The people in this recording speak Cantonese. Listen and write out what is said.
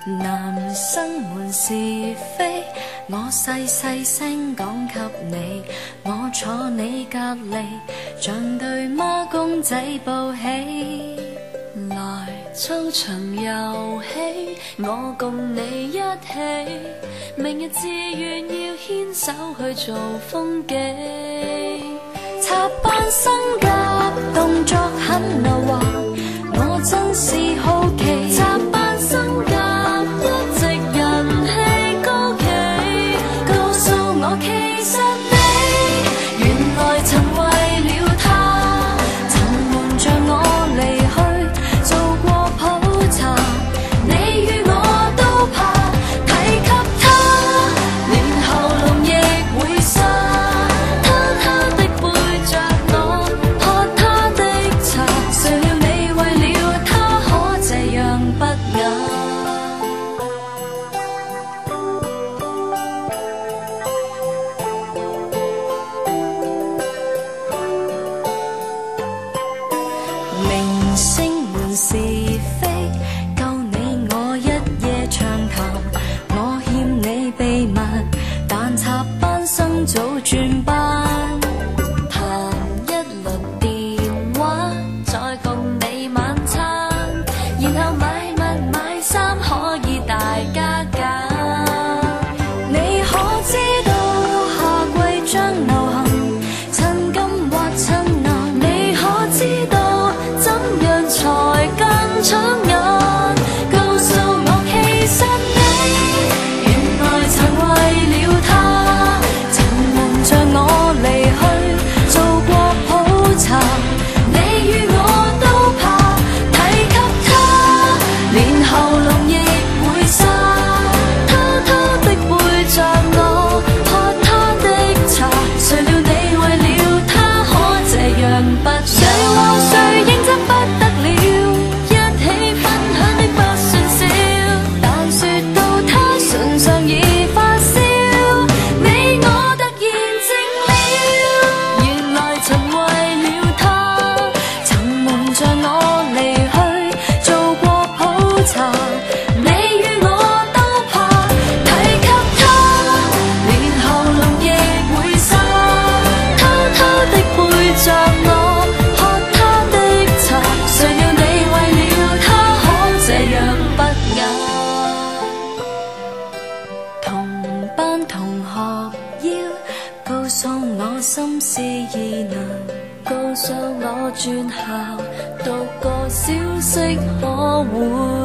男生們是非，我細細聲講給你，我坐你隔離，像對孖公仔抱起。來操場遊戲，我共你一起，明日志願要牽手去做風紀。插班生甲動作很溜滑，我真是好奇。插班生甲一直人氣高企，告訴我其實你原來曾為了他，曾瞞着我離去做過普查。你與我都怕提及他，連喉嚨亦會沙。偷偷的背着我喝他的茶，誰料你為了他可這樣不雅。明星們是非，夠你我一夜長談，我欠你秘密，但插班生早轉班，談一輪電話，再共你晚餐，然後買物買衫可以大家揀。你可知道夏季將流行襯金或襯藍？你可知道怎樣才更搶眼？告訴我其實你原來曾為了他，曾瞞着我離去做過普查。你與我都怕提及他，連喉嚨亦會沙。偷偷的背着我喝他的茶，誰料你為了他可這樣不雅。誰和誰認真不得了，一起分享的不算少，但說到他唇上已發燒，你我突然靜了。原來曾為了他，曾瞞着我離去做過普查。你與我都怕提及他，連喉嚨亦會沙。偷偷的背着我喝他的茶，誰料你為了他可這樣不雅。同班同學要告訴我心事，已能告訴我轉校，讀個消息可換。